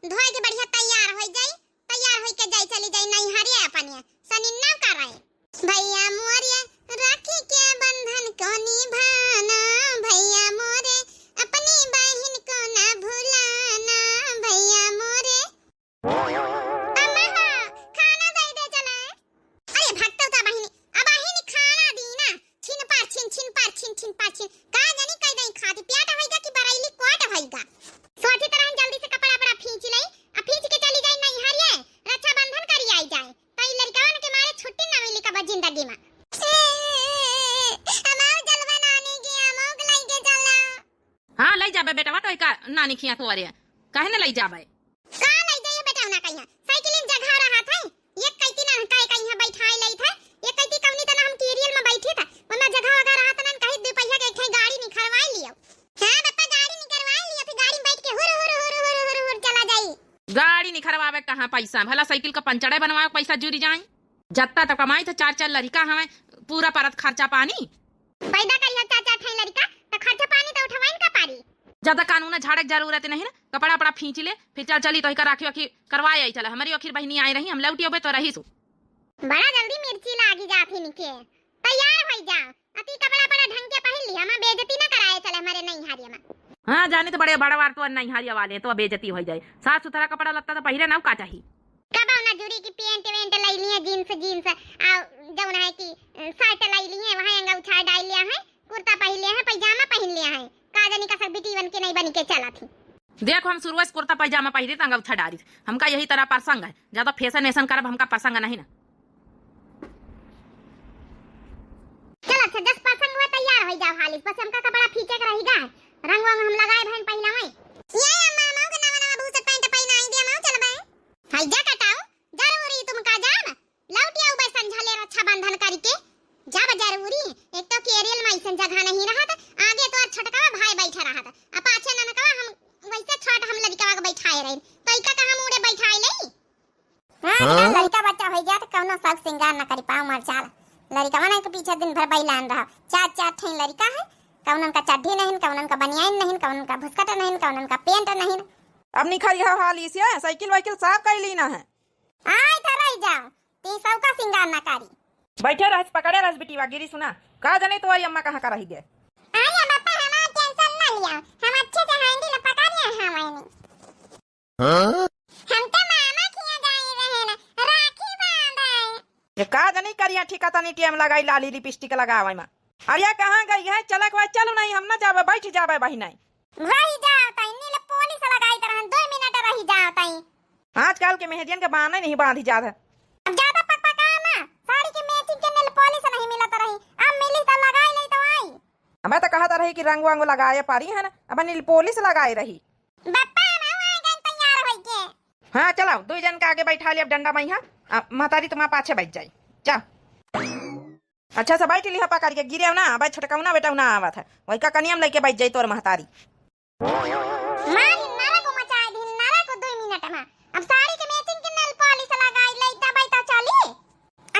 धोए के बढ़िया तैयार हो जाई, तैयार होई के जाई चली जाई नहीं हरिया अपनिया सनिन्ना कराए। भैया मोरे राखी के बंधन को निभाना, भैया मोरे अपनी बहन को ना भुलाना, भैया मोरे अम्मा खाना दे दे चला। अरे भक्तो का बहनी अब बहनी खाना दी ना, छिन पार छिन छिन पार छिन छिन पार छिन का जानी कई नहीं खाती प्याटा होएगा कि बराइली कोट होएगा। सोची तरह जल्दी से कपड़ा बड़ा खींच ले, अब खींच के चली जाई नहीं हरिए रक्षाबंधन करी आई जाए तई लड़कावन के मारे छुट्टी ना मिली कब जिंदगी में। हमार जलवा नानी के अमोग लाई के चला। हां लई जाबे बेटा तो का नानी खिया तो अरे काहे न लई जाबे का लई जाइए बेटा ना कहिया साइकिलिंग जगह रहा था एक कैती ना काहे कहिया बैठाई लई था एक कैती कवनी तना हम कीरियल में बैठे था वरना जगह वगैरह रहा था ना कहीं दो पहिया के एक गाड़ी निखरवाई लियो। हां बप्पा गाड़ी निकलवाई लियो फिर गाड़ी में बैठ के हुर हुर हुर हुर हुर हुर चला जाई। गाड़ी निखरवावे कहां पैसा भला साइकिल का पंचड़े बनवावे पैसा जुरी जाए जत्ता तो कमाई तो चार चार लड़का हमें पूरा परत खर्चा पानी पैदा करिया चाचा ठाई लड़का तो खर्चा पानी तो उठवाइन का पारी। ज्यादा कानून झाड़क जरूरत नहीं ना कपड़ा अपना खींच ले फिर चल चली तो राखी वाखी करवाए आई चला हमारी आखिर बहनी आई रही हम लौटी अबे तो रही सु बड़ा जल्दी मिर्ची लागी जाती निके तैयार हो जा अति कपड़ा बड़ा ढंग के पहन लिया हम बेइज्जती ना कराए चले हमारे नहीं हारिया में। हां जाने तो बड़े बड़ा वार तो नहीं हारिया वाले तो बेइज्जती हो जाए साफ सुथरा कपड़ा लगता तो पहिरे ना का चाहिए कब ना जुरी की पेंट वेंट लाई लिए जींस जींस आ जौन है कि शर्ट लाई लिए वहां अंगूठा डाल लिया है कुर्ता पहन लिया है पैजामा पहन लिया है का जानी का सब बिटी बन के नहीं बन के चला थी। देखो हम शुरुआत कुर्ता पैजामा पहरे तो अंगूठा डाली हमका यही तरह प्रसंग है ज्यादा फैशन ऐसा करब हमका प्रसंग नहीं ना। चल अच्छा 10 प्रसंग हुआ तैयार हो जाओ हालिस बस हमका कपड़ा फीचे के रहीगा रंग वंग हम लगाए बहन पहिला में ये अम्मा माओ के नवा नवा भूसट पैंट पहिना आई दिया माओ चल बे हाय जा कटाओ जरूरी तुम का जाम लौटिया उबे संझले रक्षाबंधन करके जा जरूरी एक तो केरियल में ऐसा जगह नहीं रहा था आगे तो छटका भाई बैठा रहा था अब पाछे ना कहा हम वैसे छट हम लड़का के बैठाए रहे तो इका का हम उड़े बैठाए नहीं। हां लड़का बच्चा हो गया तो कौनो सब सिंगार ना करी पाओ मर चाल लड़का वाला के पीछे दिन भर बैलान रहा चार चार ठे लड़का है कौनन का चड्ढी नहीं कौनन का बनियान नहीं कौनन का भुसकट नहीं कौनन का पेंट नहीं। अब निखरी हो हाली से साइकिल वाइकिल साफ कर ली ना है आय तो रह जाओ ती सब का सिंगार ना करी बैठे रह पकड़े रह बेटी वागिरी सुना का जाने तो आई अम्मा कहां का रही गए आया पापा हमारा टेंशन ना लिया हम अच्छे से हैंडल पकड़ लिया है मैंने हम तो मामा किया जाई रहे ना राखी बांधाए ये का जाने करिया ठिकाता नहीं टीएम लगाई लाली लिपस्टिक लगावे में अरे कहां गई है चलक वा चलो नहीं हम ना जावे बैठ जावे बहिन नहीं रही जाओ तई नीले पुलिस लगाई तरह 2 मिनट रही जाओ तई आजकल के मेहदियन के बाने नहीं बांधी जात है अब ज्यादा पकपका ना साड़ी के मैचिंग के नीले पुलिस नहीं मिलत रही अब मिली तो लगाई ले तो आई मैं तो कहता रही कि रंग वांग लगाए पारी है ना अब नील पुलिस लगाए रही बप्पा ना आ गए तैयार होई के। हां चलो दो जन के आगे बैठा लिया डंडा में यहां महतारी तुम्हारे पाछे बैठ जाई जा अच्छा से बैठ लिया पकड़ के गिरे ना भाई छटकाउना बेटा ना आवत है वही का कनियम लेके बैठ जाई तोर महतारी मारी नारा को मचाए दिन नारा को 2 मिनट में अब साड़ी के मैचिंग के नेल पॉलिश लगाई लइता बैठा चली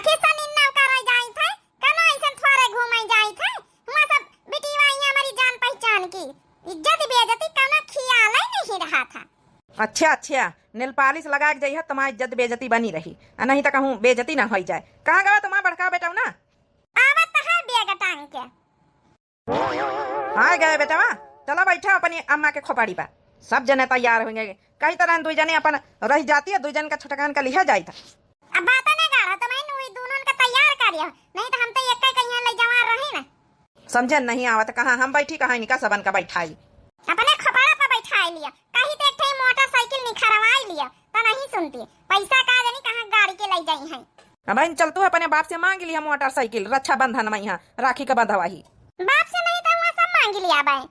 आखिर सनिन ना कर जाई थे कनो ऐसन थोड़े घूमै जाई थे हुआ सब बिटिया हमारी जान पहचान की इज्जत बेइज्जती कनो खियाल नहीं रहा था। अच्छा अच्छा नेल पॉलिश लगा के जाइए तुम्हारी इज्जत बेइज्जती बनी रही नहीं तो कहूं बेइज्जती ना हो जाए कहां गवा तुम्हारा बड़का बेटा ना आवत है बेग टांग के हां गए बेटा चलो बैठा अपनी अम्मा के खोपड़ी पर सब जने तैयार होंगे कई तरह दो जने अपन रह जाती है दो जन का छटकान का लिया जाए था अब बात ना गाड़ा तो मैं नुई दोनों का तैयार करियो नहीं तो हम तो एक कहीं ले जवा रहे ना समझन नहीं आवत कहां हम बैठी कहां इनका सबन का बैठाई अपने खपड़ा पर बैठाई लिया कहीं तो एक मोटरसाइकिल निखरवाई लिया तो नहीं सुनती पैसा का देनी कहां गाड़ी के ले जाई है अब इन चलतू अपने बाप से मांग लिया मोटरसाइकिल रक्षाबंधन में यहाँ राखी का बंधवाही बाप से नहीं तो वहां सब मांग लिया बाई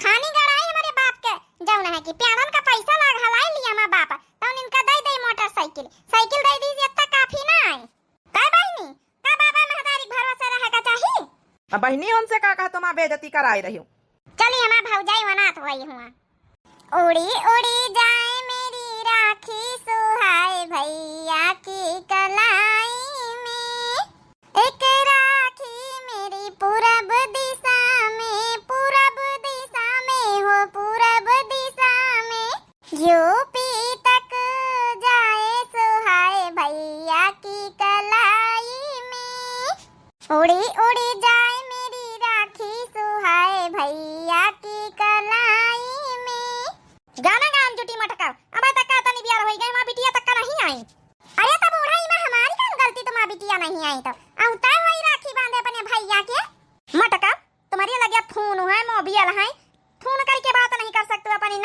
खानी गड़ाई हमारे बाप के जौन है कि प्यारन का पैसा लाग हलाई लिया मां बाप तो इनका दे दे मोटरसाइकिल साइकिल दे दी जब तक काफी ना आए का बहनी का बाबा महतारी भरोसा रहेगा चाहिए अब बहनी उनसे का कहा तुम बेइज्जती कराई रही हो चलिए हमारा भौजाई वनात होई हुआ उड़ी उड़ी जाए मेरी राखी सुहाए भैया की कलाई में एक राखी मेरी पूरब दिशा में हो पूरब दिशा में यूपी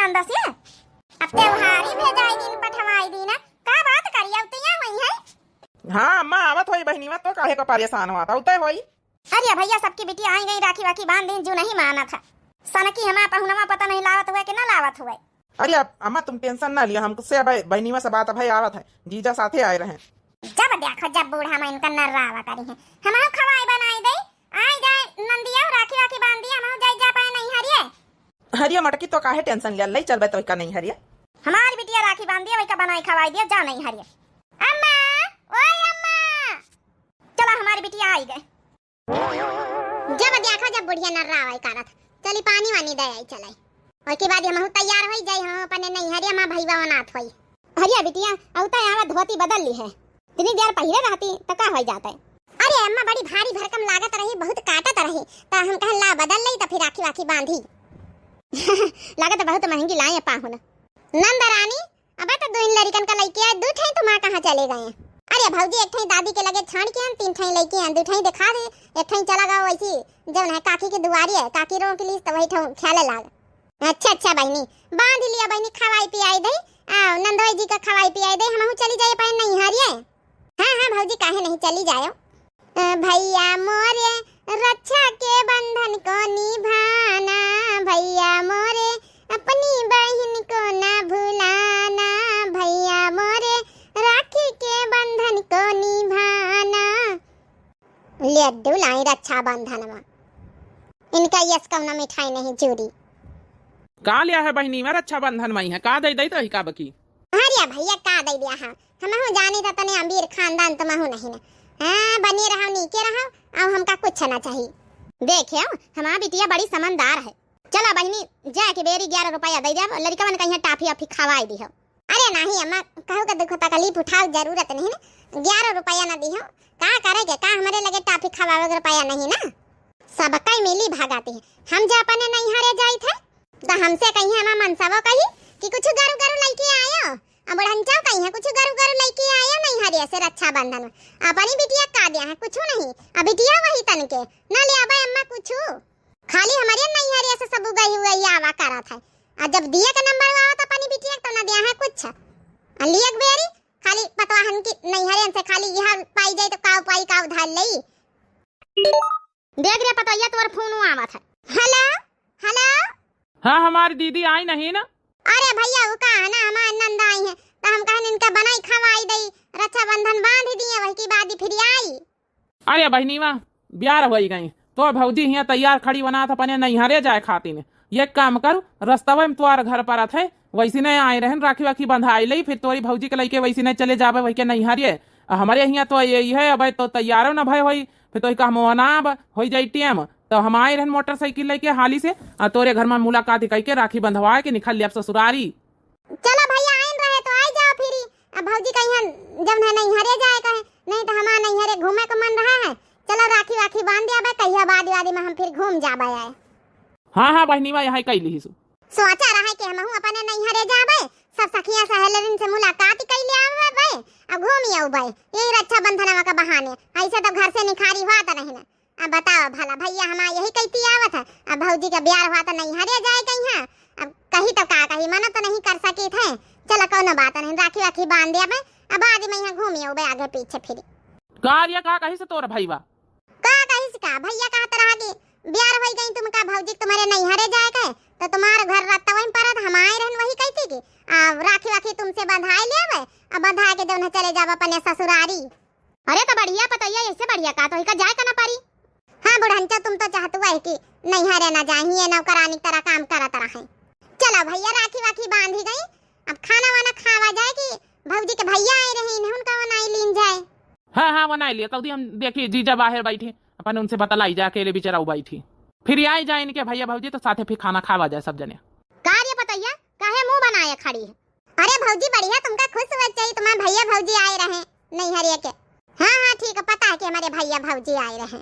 नंदा से अब त्योहारी भेजाई दिन पठवाई दिन का बात करिया उतिया वही है। हाँ अम्मा आवत होई बहनी में तो काहे को परेशान हुआ था उतय होई। अरे भैया सबकी बेटी आई गई राखी वाखी बांध दिन जो नहीं माना था सनकी हमारा पहुनवा पता नहीं लावत हुआ कि ना लावत हुआ। अरे अम्मा तुम टेंशन ना लिया, हमसे बहनी में से बात भाई आवत है, जीजा साथे आए रहे। जब देखो जब बूढ़ा मैं इनका नर्रावा करी है हमारा खवाई बनाई दे आई जाए नंदिया राखी वाखी बांध दिया हम जाई जा पाए नहीं हरिए। हरिया मटकी तो काहे टेंशन लिया, ले चलबे तो का नहीं हरिया। हमारी बिटिया राखी बांध दिया वही का बनाई खवाई दिया जा नहीं हरिए। अम्मा ओए अम्मा चला हमारी बिटिया आई गए। जब देखो जब बुढ़िया नर्रावा करत चली पानी वानी दे आई चलाई और के बाद हम तैयार होई जाई हम अपने नहीं हरिया मां भईवा वनाथ होई। हरिया बिटिया औता आवा धोती बदल ली है इतनी देर पहले रहती तो का हो जाता है। अरे अम्मा बड़ी भारी भरकम लागत रही बहुत काटत रही तो हम कहन ला बदल लई तो फिर राखी वाखी बांधी लागत बहुत महंगी लाई पाहुन। नंद रानी अबे तो दो इन लड़कन का लइके दो ठई तुम कहां चले गए। अरे भौजी एक ठई दादी के लगे छाड़ के तीन ठई लइके दो ठई दिखा दे एक ठई चला गया वैसी जब है काकी की दुआरी है काकी रो के लिए तो वही ठौ खेले लाग। अच्छा बहनी बांध लिया बहनी खवाई पियाई दे नंदोई जी का खवाई पियाई दे हम चली जाए पाए नहीं हरिए। हाँ भौजी काहे नहीं चली जाओ। भैया मोरे रक्षा के बंधन को निभाना भैया मोरे अपनी बहन को ना भुलाना भैया मोरे राखी के बंधन को निभाना। लड्डू लाई रक्षा बंधन में इनका यस कौना मिठाई नहीं चूरी का लिया है बहनी में रक्षा बंधन में है का दे दई तो ही का बकी। अरे भैया का दे दिया हां हम हो जाने त तने अमीर खानदान तो महू नहीं ना हां बनी रहो नीचे रहो अब हमका कुछ ना चाहिए। देखियो हमारा बिटिया बड़ी समझदार है। चला बहनी जा के बेरी 11 रुपया दे दे लड़का मन कहीं टाफी अफी खवाई दी हो। अरे नहीं अम्मा कहू का देखो तकलीफ उठाओ जरूरत नहीं ना 11 रुपया ना दी हो का करेगे का हमारे लगे टाफी खवावे रुपया नहीं ना सब कई मिली भागाती है। हम जा अपने नहीं हरे जाई थे तो हमसे कहीं हमारा मनसावो कही कि कुछ गरु गरु लइके आयो अब हंचा कहीं है कुछ गरु गरु लइके आयो नहीं हरिया से रक्षा बंधन में अपनी बिटिया का दिया है कुछ नहीं अब बिटिया वही तन के ना ले आबे अम्मा कुछ खाली हमारे नहीं हरिया से सब गई हुई आवा करा था और जब दिया का नंबर आवा तो अपनी बिटिया तो ना दिया है कुछ लियक बेरी खाली पतवाहन की नहीं हरियन से खाली यह पाई जाए तो काव पाई काव धाल लई देख रे पतैया तोर फोन आवा था। हेलो हेलो हाँ हमारी दीदी आई नहीं ना। अरे भैया वो का है ना हमारे नंद आई है तो हम कहन इनका बनाई खवाई दई रक्षा बंधन बांध दिए वही की बात फिर आई। अरे बहनी माँ ब्याह हो गई तो भौजी यहाँ तैयार खड़ी बना था अपने नैहरे जाए खाती ने ये काम कर रस्तवे में तुम्हारे घर पर थे वैसी नहीं आए रहन राखी वाखी बंधाई ली फिर तोरी भौजी के लइके वैसी नहीं चले जावे वही के नैहरे हमारे यहाँ तो यही है अब तो तैयारो न भय होई फिर तो का मोना हो जाई टेम तो हम आए रहन मोटरसाइकिल लेके हाली से तोरे घर में मुलाकात कई के राखी बंधवा के निकल लिया ससुरारी। चलो भैया आइन रहे तो आई जाओ फिर अब भौजी कहीं जब नहीं हरे जाए कहे नहीं तो हमारा नहीं हरे घूमे को मन रहा है चलो राखी वाखी बांध दिया कहिया बाद वादी में हम फिर घूम जाबे आए। हाँ बहनी बा यहाँ कैली सोचा रहा है कि हम अपने नहीं हरे जाबे सब सखियां सहेलिन से मुलाकात कर ले आवे अब घूम आवे यही रक्षा बंधन का बहाने ऐसे तो घर से निखारी हुआ तो नहीं ना। अब बताओ भला भैया हमारा यही कहती आवत है अब भौजी का ब्याह हुआ तो नहीं हरे जाए कहीं अब कहीं तो का कहीं मना तो नहीं कर सके थे चलो कोनो बात नहीं राखी वाखी बांध दिया मैं अब आज मैं यहाँ घूमी आवे आगे पीछे फिर कार्य का कहीं से तोर भईवा का कहीं से का भैया कहा तरह की ब्याह हो गई तुम का भौजी तुम्हारे नहीं हरे जाए के तो तुम्हारे घर रात वहीं पर हम आए रहन वही कहती कि राखी वाखी तुमसे बंधाई ले आवे अब बंधा के जौन चले जाव अपने ससुरारी। अरे तो बढ़िया पतैया ऐसे बढ़िया का तो जाए का ना पारी। हाँ बुढ़ंचा तुम तो चाहते हुआ कि नहीं हरे ना जाइए नौकरानी तरह काम करत रहे। चलो भैया राखी वाखी बांधी गई अब खाना वाना खावा जाए कि भौजी के भैया आए रहे उनका बनाई लीन जाए। हाँ बना लिया तो हम देखिए जीजा बाहर बैठे अपन उनसे बतलाई जा अकेले बेचारा बैठी फिर आई जाए इनके भैया भौजी तो साथे फिर खाना खावा जाए सब जने। कार्य पतैया काहे मुंह बनाए खड़ी है। अरे भौजी बढ़िया तुमका खुश हुआ चाहिए तुम्हारे भैया भौजी आए रहे नहीं हरे के। हाँ ठीक है पता है कि हमारे भैया भौजी आए रहे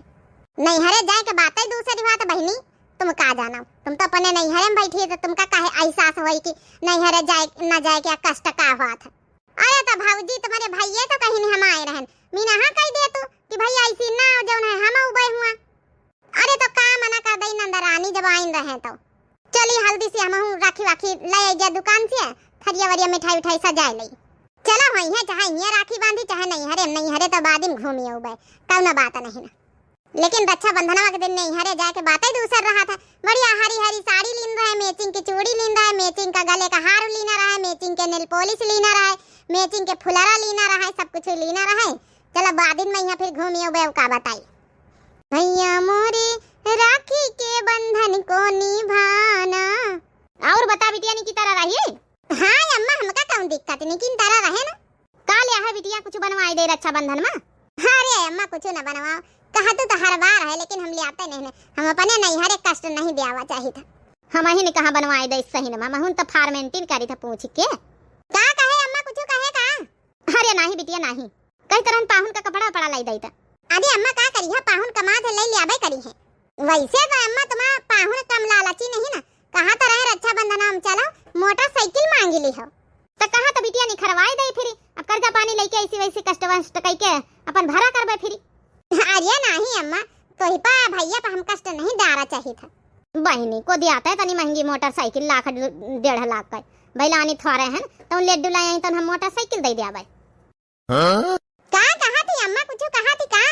नहीं हरे जाए के बात है दूसरी बात बहनी तुम का जाना तुम तो अपने नहीं हरे में बैठी है तो तुमका काहे एहसास हुई कि नहीं हरे जाए न जाए क्या कष्ट का हुआ था। अरे तो भौजी तुम्हारे भैया तो कहीं नहीं हम आए रहन मीना हाँ कह दे तू कि भैया ऐसी ना जौन है हम उबे हुआ। अरे तो का मना कर दई नंदरानी जब आइन रहे तो चली हल्दी से हम राखी वाखी ले जा दुकान से, थरिया वरिया मिठाई उठाई सजाए लई। चला वही है, चाहे यहाँ राखी बांधी चाहे नहीं हरे तो बाद में घूमी आऊ बे, कौना बात नहीं ना। लेकिन रक्षाबंधनवा के दिन नहीं हरे जाके बातें दूसर रहा था। बढ़िया हरी हरी साड़ी लीन रहा है, मैचिंग की चूड़ी लीन रहा है, मैचिंग का गले का हार लीना रहा है, मैचिंग के नेल पॉलिश लीना रहा है, मैचिंग के फुलारा लीना रहा है, सब कुछ लीना रहा है। चला बाद में यहाँ फिर घूमी आऊ बे, का बताई भैया मोरे राखी के बंधन को निभाना। और बता बिटिया की तरह रही। हाँ अम्मा हमका कौन दिक्कत नहीं, किन तरह रहे ना। काल है बिटिया कुछ बनवाई दे रक्षाबंधन में। अरे अम्मा कुछ न बनवाओ, कहा तो हर बार है लेकिन हम ले आते नहीं, हम अपने नहीं हर एक कष्ट नहीं देवा चाहिए था। हम ही ने कहा बनवाई दे सही न मामा, तो फार्मेंटिन करी था पूछ के। का कहे अम्मा कुछ कहे का? अरे नहीं बिटिया नहीं, कई तरह पाहुन का कपड़ा पड़ा लाई दई था। अरे अम्मा का करी है, पाहुन कमा थे ले ले आबे करी है। वैसे तो अम्मा तुम्हारा पाहुन कम लालची नहीं ना, कहा तो रहे रक्षाबंधन हम चलो मोटरसाइकिल मांगी ली हो, तो कहा तो बिटिया ने खरवाई दे फिर। अब कर्जा पानी लेके ऐसी वैसी कष्ट वष्ट कई के अपन भरा करबे फिर। अरे नहीं अम्मा, तो ही पा भैया पर हम कष्ट नहीं दारा चाहिए था। बहनी को दिया था तनी महंगी मोटरसाइकिल, लाख 1.5 लाख का बैलानी थोड़े हैं तो लेडू लाए तो हम मोटरसाइकिल दे दिया भाई। का कहा थी अम्मा, कुछ कहा थी का?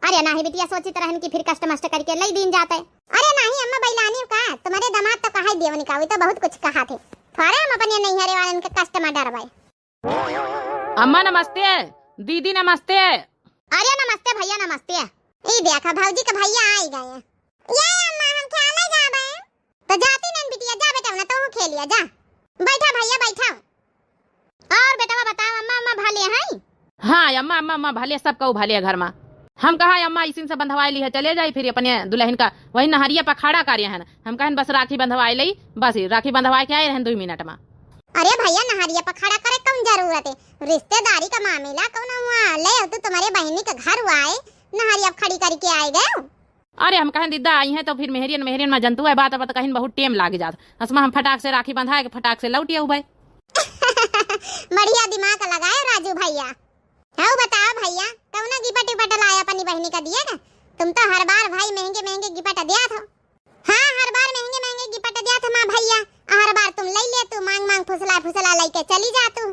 अरे नहीं बिटिया सोची तरह की फिर कष्ट मष्ट करके लई दिन जाते। अरे नहीं अम्मा बैलानी का तुम्हारे दामाद तो कहा देवनी का, तो बहुत कुछ कहा थे थोड़े हम अपने नहीं हरे वाले के कष्ट में डर भाई। अम्मा नमस्ते, दीदी नमस्ते। अरे नमस्ते भैया नमस्ते। ई देखा भौजी के भैया आ ही गए। ये अम्मा हम खेले जाबे, तो जाती नहीं बिटिया, जा बेटा ना तो खेलिया जा। बैठा भैया बैठा। और बेटा बताओ अम्मा अम्मा भाले हैं? हाँ अम्मा अम्मा अम्मा भाले, सब कहू भाले घर में। हम कहा अम्मा इसी से बंधवाई ली है, चले जाए फिर अपने दुल्हन का वही नहरिया पर खड़ा कार्य है। हम कहें बस राखी बंधवाई ली, बस राखी बंधवाई के आए रहे 2 मिनट में। अरे भैया नहरिया पर खड़ा करे कौन जरूरत है, रिश्तेदारी का मामला कौन हुआ ले तो तुम्हारे बहनी का घर हुआ है, नहरिया खड़ी करके आए गए। अरे हम कहें दीदा आई हैं तो फिर मेहरियन मेहरियन में जंतु है बात अब कहीं बहुत टाइम लाग जात। असमा हम फटाक से राखी बंधाए के फटाक से लौटिया भाई। बढ़िया दिमाग लगाए राजू भैया। हाँ बताओ भैया कौन गिफ्ट विफ्ट लाया अपनी बहनी का दिएगा? तुम तो हर बार भाई महंगे महंगे गिफ्ट दिया था। हाँ हर बार महंगे महंगे गिफ्ट दिया था माँ भैया, हर बार तुम ले ले तू मांग मांग फुसला फुसला लेके चली जा तू।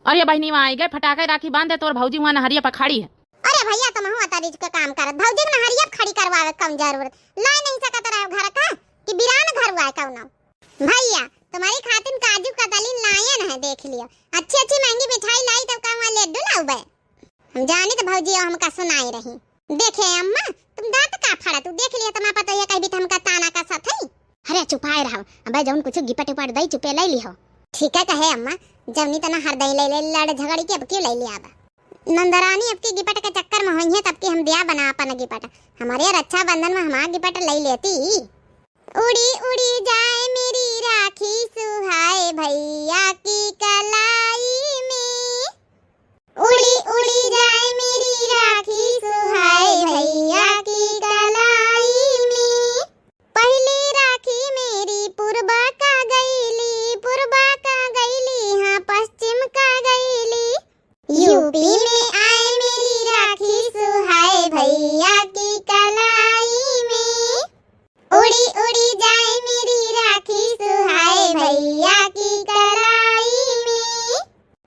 अरे बहनी वहाँ आई गए फटाके राखी बांधे तो भौजी वहाँ नहरिया पर खड़ी है। अरे भैया तुम हुआ तारीज का काम करत, भौजी ने नहरिया खड़ी करवावे कम जरूरत ला नहीं सकत रहे घर का कि बिरान घर हुआ है कौन। भैया तुम्हारी खातिर काजू का दलील लाया न है, देख लियो अच्छी अच्छी महंगी मिठाई लाई तब का वहां लड्डू लाऊबे। हम जानी तो भौजी हमका सुनाई रही। देखे अम्मा तुम दांत का फड़ा तू देख लियो तुम्हारा पता है कहीं भी हमका ताना का साथ है। अरे चुपाए रहो अबे जौन कुछ गिपट टिपट दई चुपे ले लियो। ठीक है कहे अम्मा जवनी तना हर दई ले लड़ झगड़ी के अब क्यों ले लिया बा। नंदरानी अब की गिपट के चक्कर में होई है तब की हम दिया बना अपन गिपट, हमारे रक्षाबंधन में हमारा गिपट ले लेती। उड़ी उड़ी जाए मेरी राखी सुहाए भैया की कलाई में, उड़ी उड़ी जाए मेरी राखी सुहाए भैया की कलाई में। पहली राखी मेरी पूर्वा का गईली, पूर्वा का गईली हाँ पश्चिम का गईली। यूपी में आए मेरी राखी सुहाए भैया की कलाई में, उड़ी उड़ी जाए मेरी राखी सुहाए भैया की कलाई में।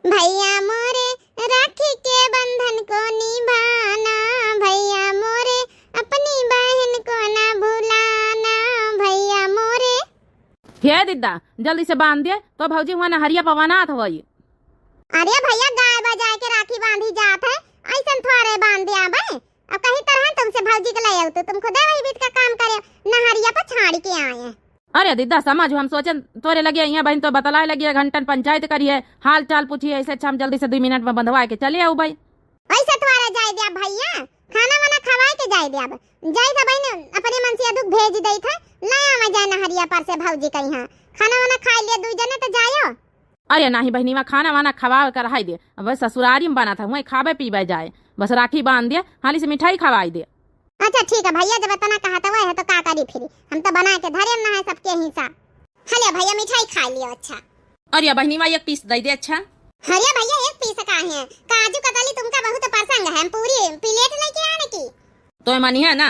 भैया मोरे राखी के बंधन को निभाना, भैया मोरे अपनी बहन को ना भुलाना, भैया मोरे। हे दीदा जल्दी से बांध दिए तो भौजी वहाँ नहरिया पर बनात वही। अरे भैया गाय बजाए के राखी बांधी जात है, ऐसा थोड़े बांध दिया बे। अब कहीं तरह तुमसे भौजी के ले आओ तो तुम खुद वही बीत का काम करे नहरिया पर छाड़ के आए हैं। अरे दीदा समझ हम सोचे तोरे लगे यहाँ बहन तो बतलाए लगी घंटन पंचायत करिए हाल चाल पूछिए, ऐसे अच्छा हम जल्दी से 2 मिनट में बंधवा के चले आओ भाई। ऐसे तुम्हारा जाए दिया भैया खाना वाना खवाए के जाए दिया जाए था बहन अपने मन से अदुक भेज दई था लाया मैं जाए नहरिया पर से भौजी कहीं यहाँ खाना वाना खा लिया 2 जने तो जायो। अरे नहीं बहनी वहाँ खाना वाना खवा कर हाई दे, बस ससुरारी में बना था वही खावे पीवे जाए, बस राखी बांध दिया हाली से मिठाई खवाई दे। अच्छा ठीक है भैया जब इतना कहा था वह है तो का करी फिर हम तो बना के धरे ना है सबके हिसाब। हले भैया मिठाई खा लियो अच्छा। अरे बहनी वहाँ 1 पीस दे दे अच्छा। अरे भैया 1 पीस का है काजू कतली तुमका बहुत पसंद है, हम पूरी प्लेट लेके आने की तो मानी है ना।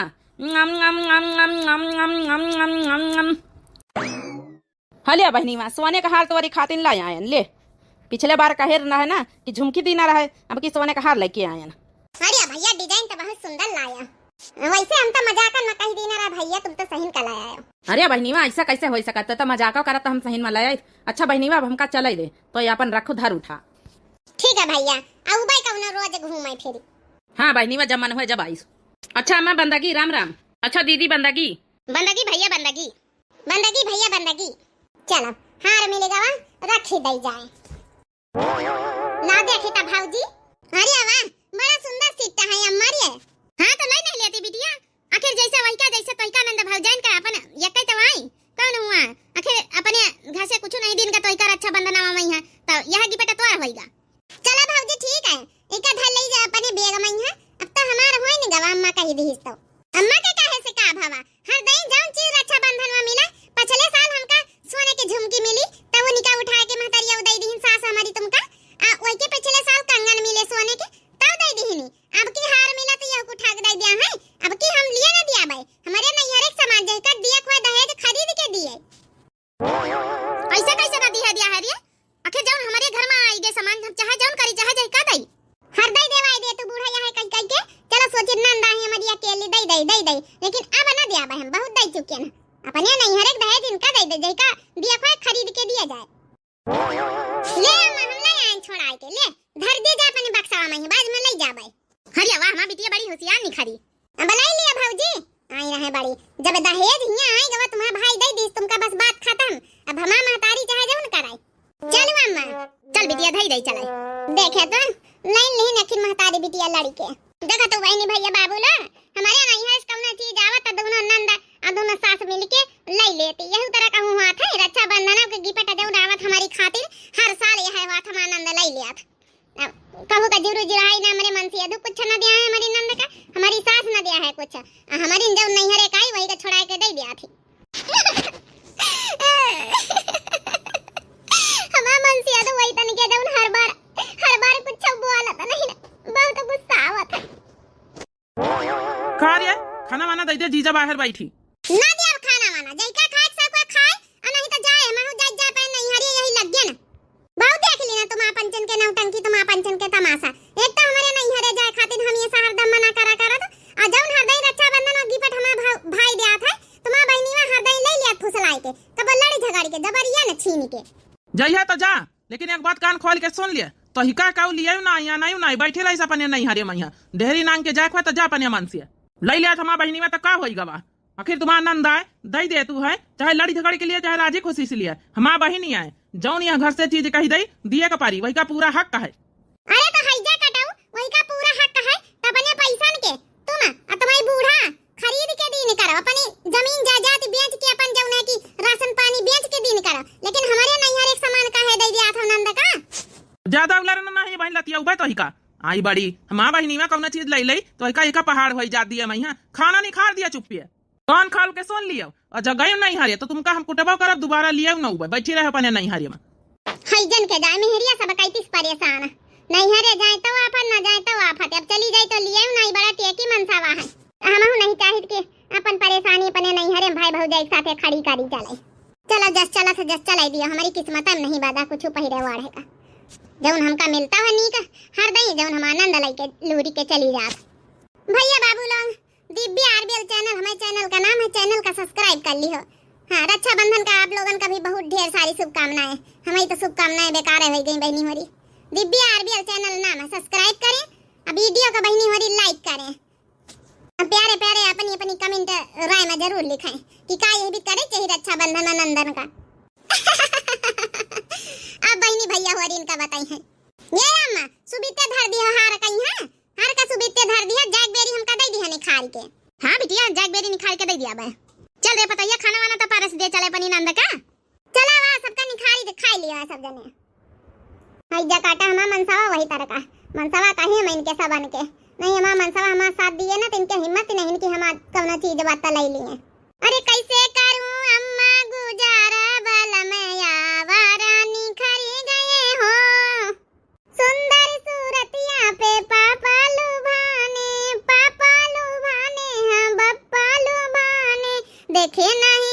हाँ ले बहनी माँ सोने का हार तुम्हारी खातिर ला आयन ले। पिछले बार कहे ना है ना कि झुमकी दीना रहे, अब की सोने का हार लेके आयन। अरे भैया डिजाइन तो बहुत सुंदर लाया, वैसे हम तो मजाक न कही दीना रहा भैया, तुम तो सही का लाया हो। अरे बहनी माँ ऐसा कैसे हो सकता, तो मजाक करा तो हम सही में लाया। अच्छा बहनी माँ हमका चले दे तो ये अपन रखो धर उठा। ठीक है भैया, अब भाई कौन रोज घूमे फिर। हाँ बहनी माँ जब मन हुए जब आईस। अच्छा अम्मा बंदगी राम राम। अच्छा दीदी बंदगी। बंदगी भैया बंदगी, बंदगी भैया बंदगी। चलो हार मिलेगा वहाँ रखी दई जाए। ला देखे ता भाऊजी। अरे वाह बड़ा सुंदर सीट है अम्मा रे। हाँ तो लई नहीं लेती बिटिया, आखिर जैसे वही का जैसे तोई का नंद भाऊजान का अपन यक्कै तो आई कौन हुआ, आखिर अपने घर से कुछ नहीं दिन का तोई का रक्षा बंधन आवा मई है तो यह गिपटा तोर होइगा। चला भाऊजी ठीक है, एका धर लई जा अपने बेग मई है। अब तो हमार होई नहीं गवा अम्मा कही दीस तो। अम्मा के काहे से का भावा, हर दिन जाऊं चीज रक्षा बंधन में मिला। पिछले साल हमका सोने की झुमकी मिली तो वो निकाह उठा के महतरिया दई दीन सास हमारी तुमका। वही के पिछले साल कंगन मिले सोने के तब दई दीनी। अब की हार मिला तो यह को ठाक दई दिया है। अब की हम लिए ना दिया भाई, हमारे नहीं हर एक सामान जय कर दिया कोई दहेज खरीद के दिए। ऐसा कैसे ना दिया है रे, आखिर जौन हमारे घर में आई गए सामान हम चाहे जौन करी चाहे जय का दई हर दई देवाई दे तू बूढ़ा यहाँ कई कई के। चलो सोचे नंदा है हमारी अकेली दई लेकिन अब ना दिया भाई, हम बहुत दई चुके ना अपने नहीं हर एक दहेज इनका दई दे जय का दिया कोई खरीद के दिया जाए। ले हम ले आए छोड़ा के ले धर दे जा अपने बक्सा में बाद में ले जा भाई। हरिया वाह मां बिटिया बड़ी होशियार निखरी। अब लाई लिया भाऊजी आई रहे बड़ी, जब दहेज हिया आई गवा तुम्हारा भाई दई दीस तुमका बस बात खत्म। अब हमा महतारी चाहे जौन कराई। चल अम्मा चल बिटिया धई दई चले देखे तो लाइन नहीं नखिन महतारी बिटिया लड़ी के देखा तो वही भैया बाबू ला हमारे नहीं है कौन चीज आवत दोनों नंद आ दोनों सास मिलके ले लेती। यही तरह का हुआ था रक्षा बंधन के गिपट जौन आवत हमारी खातिर हर साल यह बात हम आनंद ले लिया था। कहू का जीरो जिराई ना हमारे मन से कुछ न दिया है हमारी नंद का, हमारी सास न दिया है कुछ, हमारी जब नहीं हरे काई वही का छोड़ा के दे दिया थी। हमारा मन से तो वही तन के जब हर बार कुछ बोला था नहीं ना, बहुत गुस्सा आवत है। खा रे खाना वाना दे दे जीजा बाहर बैठी ना दे अब खाना वाना जई का खाए सब को खाए और नहीं तो जाए महु जा पे नहीं हरी यही लग गया ना। बहुत देख ली ना तुम पंचन के नौटंकी, तुम पंचन के तमाशा। एक तो हमारे नहीं हरे जाए खातिर हम ये हरदम मना करा तो आ जौन हरदई रक्षा बंधन और गिपट हमारा भाई दिया था तुम्हारा बहनी में हरदई ले लिया फुसलाई के तब लड़ी झगड़ के जबरिया न छीन के जइया तो जा, लेकिन एक बात कान खोल के सुन लिया तो हिका काऊ लिया ना या नहीं बैठे रही अपने नहीं हरे मैया ढेरी नांग के जाए तो जा अपने मन से ले लिया हमारा बहनी में तो का होई गवा। आखिर तुम्हारा नंद आए दई दे तू है चाहे लड़ी झगड़ के लिए चाहे राजी खुशी से लिए हमारा बहनी आए जौन यहाँ घर से चीज कही दई दिए का पारी वही का पूरा हक है। अरे तो हैजा कटाऊ वही का पूरा हक है तबने पैसा के तुम तुम्हारी बूढ़ा खरीद के दिन करो अपनी जमीन जायदाद बेच के अपन जौन है की राशन पानी बेच के दिन करो, लेकिन हमारे नहीं हर एक सामान का है दे दिया था नंद का। ज्यादा उलरना नहीं बहन लतिया उबे तो हिका आई बड़ी हमारा बहनी में कौन चीज ले तो हिका पहाड़ हो जा दिया मैं खाना नहीं खा दिया चुप्पे कान खाल के सुन लियो और जगह नहीं हरे तो तुमका हम कुटबा करब दोबारा लिया न उबे बैठी रहे अपने नहीं हरे में हैजन के जाए मेहरिया सब कैतिस परेशान नहीं हरे जाए तो आफत न जाए तो आफत, अब चली जाए तो लिया नहीं बड़ा टेकी मनसावा है। हमहु नहीं चाहिए कि अपन परेशानी अपने नहीं हरे भाई भौजाई एक साथे खड़ी करी चले। चलो जस चला दिया हमारी किस्मत में नहीं बादा कुछ पहिरे वाढ़े का जौन हमका मिलता है नी का हर दई जौन हम आनंद लाई के लूरी के चली जात। भैया बाबू लोग दिव्या आरबीएल चैनल हमारे चैनल का नाम है, चैनल का सब्सक्राइब कर लियो। हाँ रक्षाबंधन का आप लोगन का भी बहुत ढेर सारी शुभकामनाएं, हमारी तो शुभकामनाएं बेकार हो गई बहनी होरी। दिव्या आरबीएल चैनल नाम है, सब्सक्राइब करें अब वीडियो का बहनी होरी लाइक करें, प्यारे प्यारे अपनी अपनी कमेंट राय में जरूर लिखें कि का ये भी करे चाहिए रक्षाबंधन नंदन का। अब बहनी भैया होरी इनका बताई है ये अम्मा सुबीते धर दिया हार कहीं है, हार का सुबीते धर दिया जैकबेरी हमका दे दिया निखार के। हाँ बिटिया जैकबेरी निखार के दे दिया बे। चल रे पतैया खाना वाना तो पारस दे चले बनी नंद का। चला वहां सबका निखारी खा लिया सब जने। हैजा काटा हमारा मनसावा वही तरह का मनसावा काहे मैं इनके सबन के नहीं हमारा मनसावा हमारा साथ दिए ना तो इनके हिम्मत नहीं कि हम कौन चीज बात ले लिए। अरे कैसे करूं अम्मा गुजारा बल में आवारा निखरी गए हो सुंदर सूरतिया पे पापा लुभाने हाँ बप्पा लुभाने देखे नहीं